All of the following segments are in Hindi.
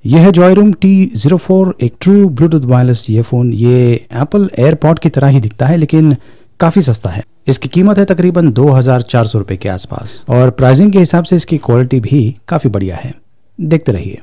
यह है जॉयरूम T04, एक ट्रू ब्लूटूथ वायरलेस ईयरफोन। ये एप्पल एयरपॉड की तरह ही दिखता है लेकिन काफ़ी सस्ता है। इसकी कीमत है तकरीबन 2400 रुपये के आसपास और प्राइसिंग के हिसाब से इसकी क्वालिटी भी काफ़ी बढ़िया है। देखते रहिए।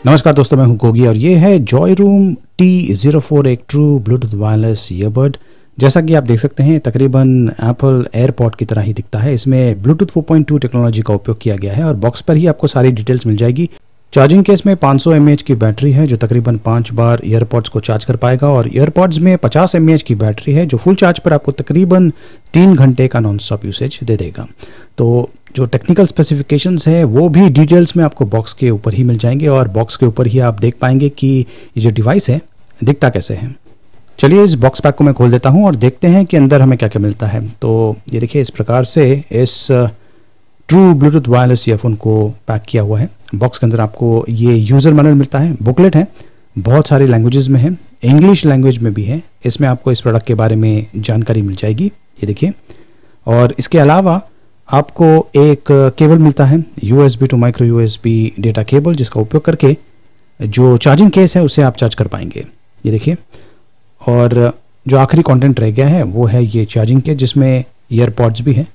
नमस्कार दोस्तों, मैं हूं गोगी और ये है जॉयरूम T04, एक ट्रू ब्लूटूथ वायरलेस ईयरबड। जैसा कि आप देख सकते हैं तकरीबन एप्पल एयरपॉड की तरह ही दिखता है। इसमें ब्लूटूथ 4.2 टेक्नोलॉजी का उपयोग किया गया है और बॉक्स पर ही आपको सारी डिटेल्स मिल जाएगी। चार्जिंग केस में 500 mAh की बैटरी है जो तकरीबन 5 बार ईयरपॉड्स को चार्ज कर पाएगा और ईयरपॉड्स में 50 mAh की बैटरी है जो फुल चार्ज पर आपको तकरीबन 3 घंटे का नॉन स्टॉप यूसेज दे देगा। तो जो टेक्निकल स्पेसिफिकेशंस है वो भी डिटेल्स में आपको बॉक्स के ऊपर ही मिल जाएंगे और बॉक्स के ऊपर ही आप देख पाएंगे कि ये जो डिवाइस है दिखता कैसे है। चलिए इस बॉक्स पैक को मैं खोल देता हूँ और देखते हैं कि अंदर हमें क्या क्या मिलता है। तो ये देखिए, इस प्रकार से इस ट्रू ब्लूटूथ वायरलेस ईयरफोन को पैक किया हुआ है। बॉक्स के अंदर आपको ये यूज़र मैनुअल मिलता है, बुकलेट है, बहुत सारी लैंग्वेजेस में है, इंग्लिश लैंग्वेज में भी है। इसमें आपको इस प्रोडक्ट के बारे में जानकारी मिल जाएगी, ये देखिए। और इसके अलावा आपको एक केबल मिलता है, USB to micro USB data cable, जिसका उपयोग करके जो चार्जिंग केस है उसे आप चार्ज कर पाएंगे, ये देखिए। और जो आखिरी कंटेंट रह गया है वो है ये चार्जिंग केस जिसमें ईयरपॉड्स भी है।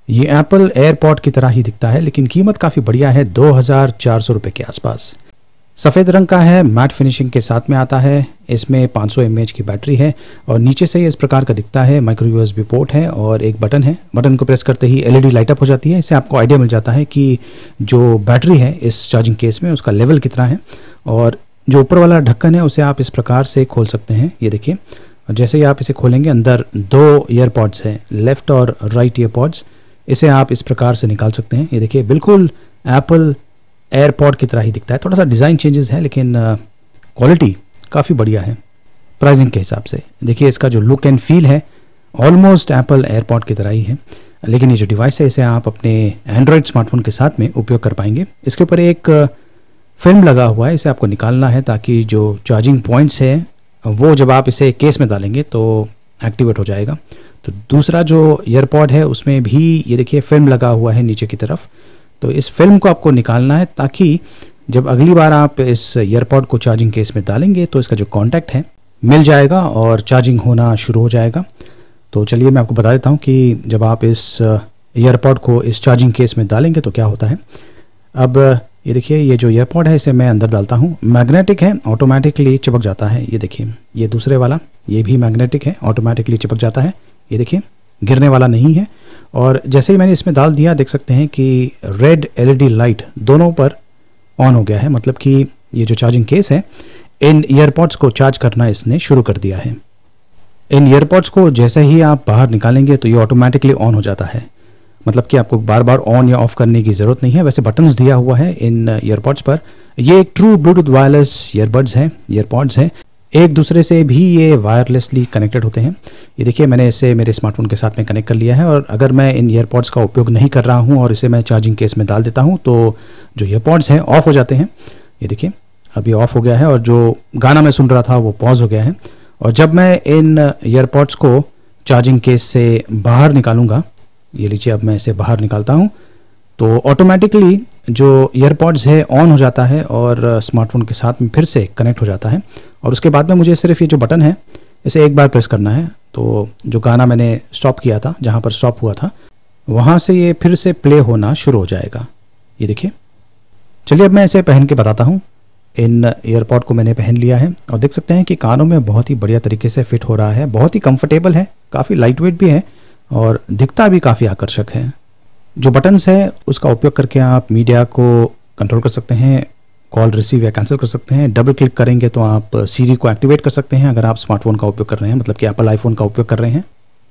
ये एप्पल एयरपॉड की तरह ही दिखता है लेकिन कीमत काफ़ी बढ़िया है, 2400 रुपये के आसपास। सफ़ेद रंग का है, मैट फिनिशिंग के साथ में आता है। इसमें 500 mAh की बैटरी है और नीचे से इस प्रकार का दिखता है। माइक्रो USB पोर्ट है और एक बटन है। बटन को प्रेस करते ही LED लाइट अप हो जाती है। इससे आपको आइडिया मिल जाता है कि जो बैटरी है इस चार्जिंग केस में उसका लेवल कितना है। और जो ऊपर वाला ढक्कन है उसे आप इस प्रकार से खोल सकते हैं, ये देखिए। और जैसे ही आप इसे खोलेंगे अंदर 2 ईयरपॉड्स हैं, लेफ़्ट और राइट ईयरपॉड्स। इसे आप इस प्रकार से निकाल सकते हैं, ये देखिए। बिल्कुल एप्पल एयरपॉड की तरह ही दिखता है। थोड़ा सा डिज़ाइन चेंजेस है लेकिन क्वालिटी काफ़ी बढ़िया है प्राइसिंग के हिसाब से। देखिए इसका जो लुक एंड फील है ऑलमोस्ट एप्पल एयरपॉड की तरह ही है। लेकिन ये जो डिवाइस है इसे आप अपने एंड्रॉयड स्मार्टफोन के साथ में उपयोग कर पाएंगे। इसके ऊपर एक फिल्म लगा हुआ है, इसे आपको निकालना है ताकि जो चार्जिंग पॉइंट्स है वो जब आप इसे केस में डालेंगे तो एक्टिवेट हो जाएगा। तो दूसरा जो ईयरपॉड है उसमें भी ये देखिए फिल्म लगा हुआ है नीचे की तरफ। तो इस फिल्म को आपको निकालना है ताकि जब अगली बार आप इस ईयरपॉड को चार्जिंग केस में डालेंगे तो इसका जो कॉन्टैक्ट है मिल जाएगा और चार्जिंग होना शुरू हो जाएगा। तो चलिए मैं आपको बता देता हूँ कि जब आप इस ईयरपॉड को इस चार्जिंग केस में डालेंगे तो क्या होता है। अब ये देखिए, ये जो ईयरपॉड है इसे मैं अंदर डालता हूँ। मैग्नेटिक है, ऑटोमेटिकली चिपक जाता है, ये देखिए। ये दूसरे वाला ये भी मैग्नेटिक है, ऑटोमेटिकली चिपक जाता है, ये देखिए, गिरने वाला नहीं है। और जैसे ही मैंने इसमें डाल दिया देख सकते हैं कि रेड LED लाइट दोनों पर ऑन हो गया है, मतलब कि ये जो चार्जिंग केस है इन ईयरपॉड्स को चार्ज करना इसने शुरू कर दिया है। इन ईयरपॉड्स को जैसे ही आप बाहर निकालेंगे तो ये ऑटोमेटिकली ऑन हो जाता है, मतलब कि आपको बार बार ऑन या ऑफ करने की ज़रूरत नहीं है। वैसे बटन्स दिया हुआ है इन ईयरपॉड्स पर। ये एक ट्रू ब्लूटूथ वायरलेस ईयरबड्स हैं, ईयरपॉड्स हैं। एक दूसरे से भी ये वायरलेसली कनेक्टेड होते हैं। ये देखिए, मैंने इसे मेरे स्मार्टफोन के साथ में कनेक्ट कर लिया है और अगर मैं इन ईयरपॉड्स का उपयोग नहीं कर रहा हूँ और इसे मैं चार्जिंग केस में डाल देता हूँ तो जो ईयरपॉड्स हैं ऑफ हो जाते हैं। ये देखिए, अभी ऑफ हो गया है और जो गाना मैं सुन रहा था वो पॉज हो गया है। और जब मैं इन ईयरपॉड्स को चार्जिंग केस से बाहर निकालूंगा, ये लीजिए, अब मैं इसे बाहर निकालता हूँ तो ऑटोमेटिकली जो ईयरपॉड्स है ऑन हो जाता है और स्मार्टफोन के साथ में फिर से कनेक्ट हो जाता है। और उसके बाद में मुझे सिर्फ ये जो बटन है इसे एक बार प्रेस करना है तो जो गाना मैंने स्टॉप किया था, जहाँ पर स्टॉप हुआ था, वहाँ से ये फिर से प्ले होना शुरू हो जाएगा, ये देखिए। चलिए अब मैं इसे पहन के बताता हूँ। इन ईयरपॉड को मैंने पहन लिया है और देख सकते हैं कि कानों में बहुत ही बढ़िया तरीके से फिट हो रहा है, बहुत ही कंफर्टेबल है, काफ़ी लाइट वेट भी है और दिखता भी काफ़ी आकर्षक है। जो बटन्स है उसका उपयोग करके आप मीडिया को कंट्रोल कर सकते हैं, कॉल रिसीव या कैंसिल कर सकते हैं। डबल क्लिक करेंगे तो आप सीरी को एक्टिवेट कर सकते हैं अगर आप स्मार्टफोन का उपयोग कर रहे हैं, मतलब कि एप्पल आईफोन का उपयोग कर रहे हैं।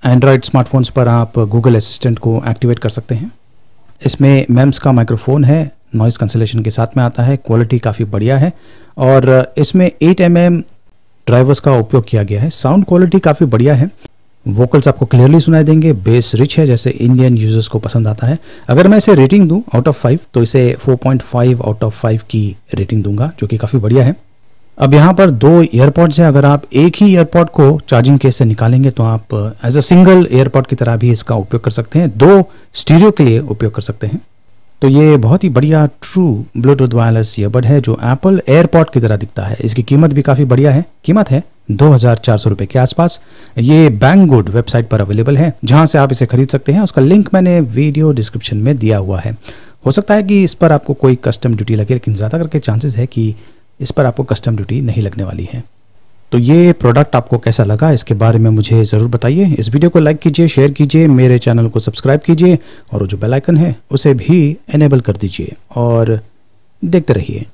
एंड्रॉयड स्मार्टफोन्स पर आप गूगल असिस्टेंट को एक्टिवेट कर सकते हैं। इसमें मेम्स का माइक्रोफोन है, नॉइज़ कैंसिलेशन के साथ में आता है, क्वालिटी काफ़ी बढ़िया है और इसमें 8 mm ड्राइवर्स का उपयोग किया गया है। साउंड क्वालिटी काफ़ी बढ़िया है, वोकल्स आपको क्लियरली सुनाई देंगे, बेस रिच है जैसे इंडियन यूजर्स को पसंद आता है। अगर मैं इसे रेटिंग दूं आउट ऑफ 5 तो इसे 4.5 आउट ऑफ 5 की रेटिंग दूंगा, जो कि काफ़ी बढ़िया है। अब यहाँ पर 2 ईयरपॉड्स हैं। अगर आप एक ही ईयरपॉड को चार्जिंग केस से निकालेंगे तो आप एज अ सिंगल ईयरपॉड की तरह भी इसका उपयोग कर सकते हैं, 2 स्टीरियो के लिए उपयोग कर सकते हैं। तो ये बहुत ही बढ़िया ट्रू ब्लूटूथ वायरलेस ईयरबड है जो एप्पल एयरपॉड की तरह दिखता है। इसकी कीमत भी काफ़ी बढ़िया है, कीमत है 2400 रुपये के आसपास। ये बैंगगुड वेबसाइट पर अवेलेबल है जहाँ से आप इसे खरीद सकते हैं। उसका लिंक मैंने वीडियो डिस्क्रिप्शन में दिया हुआ है। हो सकता है कि इस पर आपको कोई कस्टम ड्यूटी लगे, लेकिन ज़्यादा करके चांसेस है कि इस पर आपको कस्टम ड्यूटी नहीं लगने वाली है। तो ये प्रोडक्ट आपको कैसा लगा इसके बारे में मुझे ज़रूर बताइए। इस वीडियो को लाइक कीजिए, शेयर कीजिए, मेरे चैनल को सब्सक्राइब कीजिए और जो बेल आइकन है उसे भी इनेबल कर दीजिए और देखते रहिए।